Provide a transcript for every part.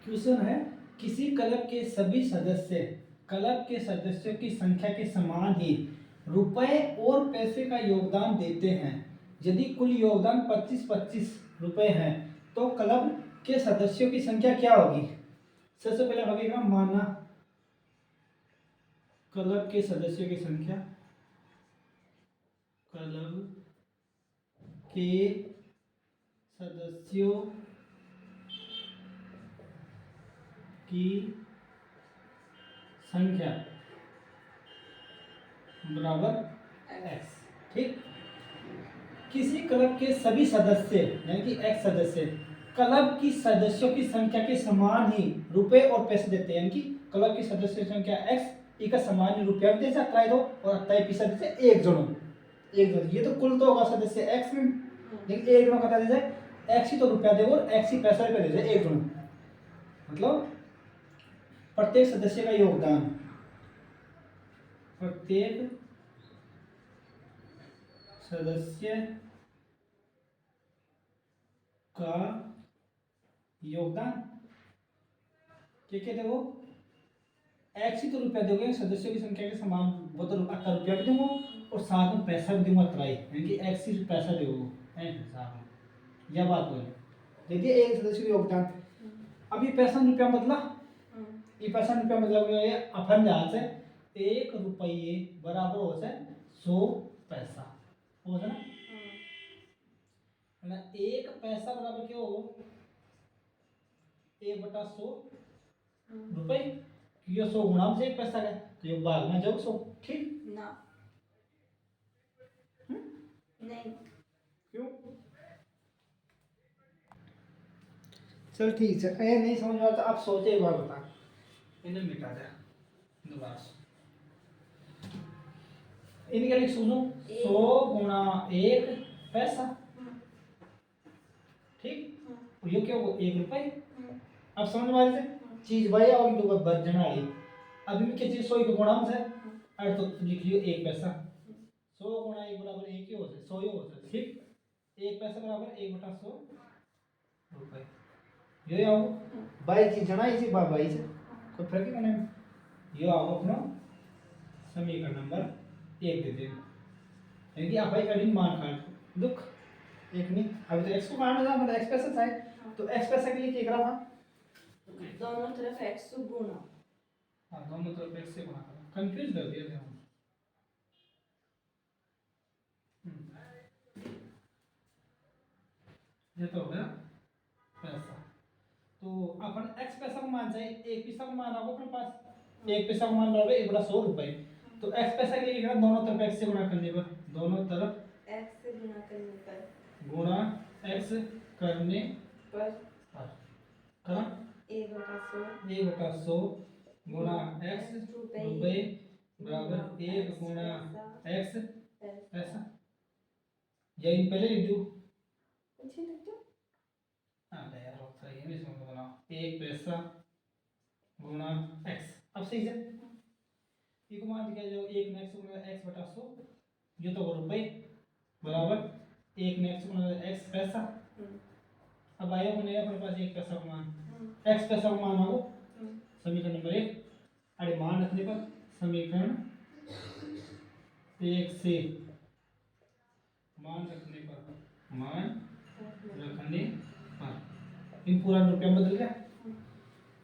Question है, किसी club के सभी सदस्य क्लब के सदस्यों की संख्या के समान ही रुपए और पैसे का योगदान देते हैं। यदि कुल योगदान 25-25 रुपए है तो क्लब के सदस्यों की संख्या क्या होगी? सबसे पहले लगेगा माना क्लब के सदस्यों की संख्या, क्लब के सदस्यों की संख्या बराबर x। ठीक, किसी क्लब के सभी सदस्य यानी कि x सदस्य क्लब की सदस्यों की संख्या के समान ही रुपए और पैसे देते हैं, यानी कि क्लब की सदस्य संख्या x का समान ही रुपया भी दे सकता है दो और अत्ताई पैसा देते एक जनो एक जन। ये तो कुल तो होगा सदस्य x में, लेकिन एक जनो कहता दे x ही तो रुपया दे और x ही पैसा भी दे एक जनो। मतलब प्रत्येक सदस्य का योगदान, प्रत्येक सदस्य का योगदान क्या देखो x ही तो रुपया दोगे, सदस्यों की संख्या के समान वो तो अत्ता रुपया भी दूंगा और साथ में पैसा भी दूंगा त्राई, यानी कि x ही पैसा दोगे साथ में। यह बात बोले देखिए एक सदस्य का योगदान। अब ये पैसा रुपया मतलब ये पैसा रुपया मतलब ये अपन जहाँ से 1 रुपये बराबर हो जाए 100 पैसा हो जाए ना। 1 पैसा बराबर क्या हो 1/100 रुपए, ये 100 गुणा से 1 पैसा है तो ये भाग में जाओ 100। ठीक ना नहीं क्यों? चल ठीक है, ये नहीं समझ में आता आप सोचे एक बार बता, इन्हें मिटा दे दोबारा से। इनके लिए सुनो 100 गुणा 1 पैसा, ठीक, ये क्या हो 1 रुपए। अब समझ में आ रही है चीज भाई और दो बजना है। अभी में क्या चीज 100 के गुणा से और तो लिख लियो 1 पैसा, 100 गुणा 1 बराबर 1 ही होता है 100 ही होता है। ठीक, 1 पैसा बराबर 1/100 रुपए। ये आओ भाई जी जना इसी भाई से कोई फर्क ही नहीं। ये आओ अपना समीकरण नंबर 1 दे देना, यानी कि आप का दिन मान काट दुख एक नहीं। अभी तो x को काटना था, मतलब x पैसा था तो x पैसा के लिए क्या करा था दोनों तरफ x गुणा। हाँ दोनों तरफ x से गुणा करा, कंफ्यूज कर दिया था हम। ये तो हो गया पैसा। तो अपन x पैसा को मान जाए 1 पैसा को मान आओ अपने पास 1 पैसा को मान बराबर 1/100 रुपए। तो x पैसा के लिए क्या दोनों तरफ x से गुणा करने पर, दोनों तरफ x से गुणा करने पर गुणा x करने पर करा 1/100 गुणा x रुपए बराबर 1 गुणा x पैसा। यही पहले लिख दो कुछ ही लिख दो। हाँ यार हो सही है, इसमें तो बनाओ 1 पैसा गुणा x। अब सही है ये को मान दिया जाओ 1 में x गुणा x/100, ये तो रुपए बराबर 1 में x गुणा x पैसा। अब आया बनेगा अपने पास 1 पैसा का मान, x पैसा का मान आओ समीकरण नंबर 1। अरे मान रखने पर समीकरण 1 से मान रखने पर इन पूरा रुपया बदल गया।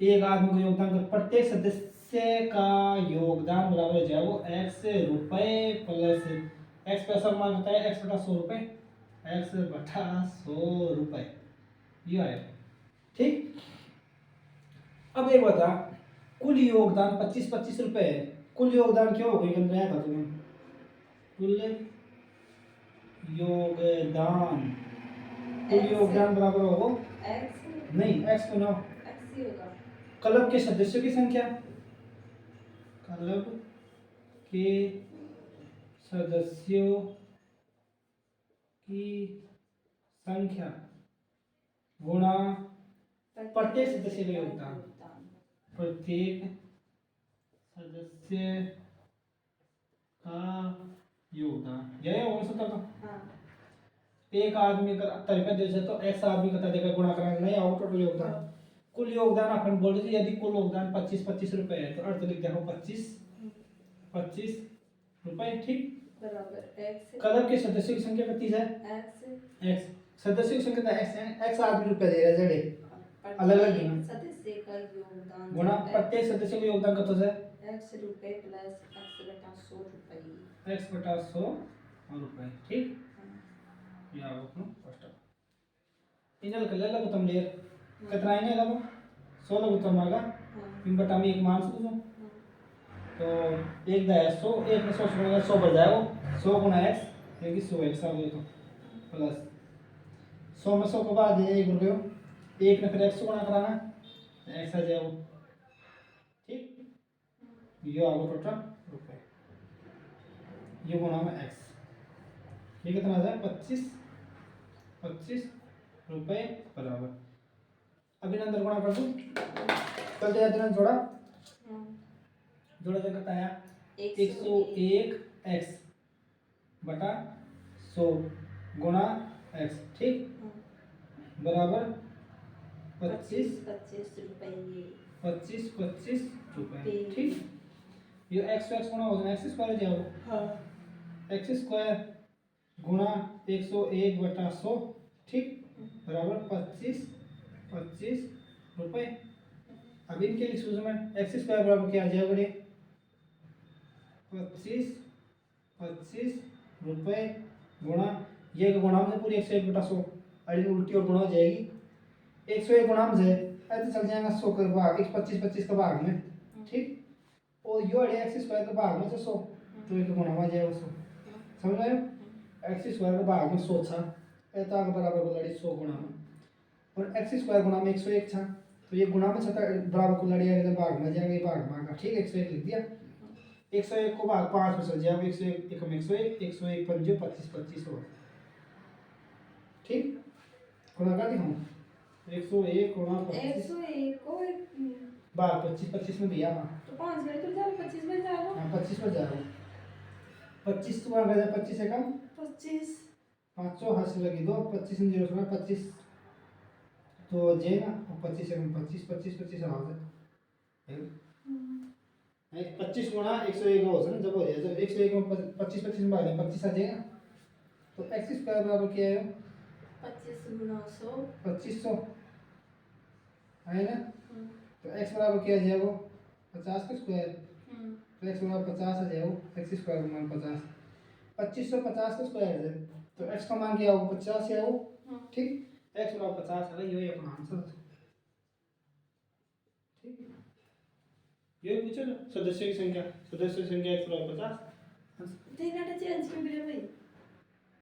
एक आदमी को योगदान कर प्रत्येक सदस्य का योगदान बराबर जो है वो x रुपए प्लस x पैसा मान होता है x/100 रुपए, x/100 रुपए ये आया। ठीक, अब एक बता कुल योगदान 25-25 रुपए है, कुल योगदान क्या हो गई नया था तुम्हें कुल योगदान, कुल योगदान बराबर हो x नहीं x को ना x ही होगा क्लब के सदस्यों की संख्या, क्लब के सदस्यों की संख्या गुणा प्रत्येक सदस्य का योगदान, प्रत्येक सदस्य का योगदान। यह हो सकता था एक आदमी का तरीका जैसे तो x आदमी का तरीका गुणा करना नहीं आओ टोटल योगदान। कुल योगदान अपन बोल रहे थे, यदि कुल योगदान 25-25 रुपए है तो अर्थ लिख देखो 25 रुपए, ठीक। बराबर x क्लब के सदस्यों की संख्या कितनी है? x। सदस्यों की संख्या x है, x आदमी रुपए दे रहा है, z अलग अलग गिना सदस्य का योगदान गुणा प्रत्येक सदस्य को योगदान कितना है? x रुपए प्लस x बटा 100 रुपए। x बटा 100 रुपए, ठीक। ये आओ अपनो फर्स्ट इनल कर ले लगो तुम लेर कितना है ना लगो 100 लगो तुम आगा इन बटा में एक मान से दो तो एक दा 100, एक में 100 गुणा 100 बढ़ जाएगा, 100 गुणा x यानी 100x आ गया तो प्लस 100 में 100 को बाद ये 1 रुपये, एक ने फिर x गुणा कराना x आ जाएगा, ठीक। ये आ गया टोटल रुपए, ये गुणा में x, ये कितना आ जाए 25 रुपए बराबर। अब इन अंदर गुणा कर दूं, कल तो याद जोड़ा जोड़ा जो करता है 101 x बटा 100 गुणा x, ठीक, बराबर 25 रुपए, ठीक। ये x गुणा हो जाए x स्क्वायर जाओ, हाँ x स्क्वायर गुणा 101 बटा 100, ठीक, बराबर 25 रुपए। अब इनके लिए सूत्र में एक्स स्क्वायर बराबर क्या आ जाएगा रे 25 रुपए गुणा ये का गुणा में पूरी 101 बटा 100 अड़ी उल्टी और गुणा हो जाएगी 101 गुणा में है ऐसे चल जाएगा 100 का भाग 25 का भाग में, ठीक, और यो अड़ी एक्स स्क्वायर का भाग में से 100 तो एक गुणा हो जाएगा 100, समझ रहे हो। एक्स स्क्वायर का भाग में 100 था ऐसा आगे बराबर को लड़ी 100 गुणा में और एक्स स्क्वायर गुणा में 101 था तो ये गुणा में छता बराबर को लड़ी आएगा भाग में जाएगा, ये भाग में आएगा, ठीक। 101 लिख दिया, 101 को भाग 5 में चल जाएगा 101 एकम 101 पंजे 25 हो, ठीक। गुणा कर दी हम 101 गुणा 101 को भाग 25 में दिया हाँ तो 5 में तो जाओ 25 में जाओ, हाँ 25 में जाओ 25 तो आ गया 25 एकम 25 500 हाथ लगी दो 25 में 0 सुना 25 तो जाएगा और 25 एकम 25 आवाज है 25 गुणा 101 हो ना जब हो जाए जब 101 में 25 में भाग 25 आ जाएगा तो x स्क्वायर बराबर क्या है 25 गुणा 100 2500 है ना, तो x बराबर क्या आ जाएगा 50 का स्क्वायर, तो x बराबर 50 आ जाएगा, x स्क्वायर का मान 50 2550 का स्क्वायर है तो x का मान क्या होगा 50 है वो, ठीक, x बराबर 50 है ये अपना आंसर, ठीक। ये पूछो ना सदस्यों की संख्या x बराबर 50 देखना चाहिए अंश में भी भाई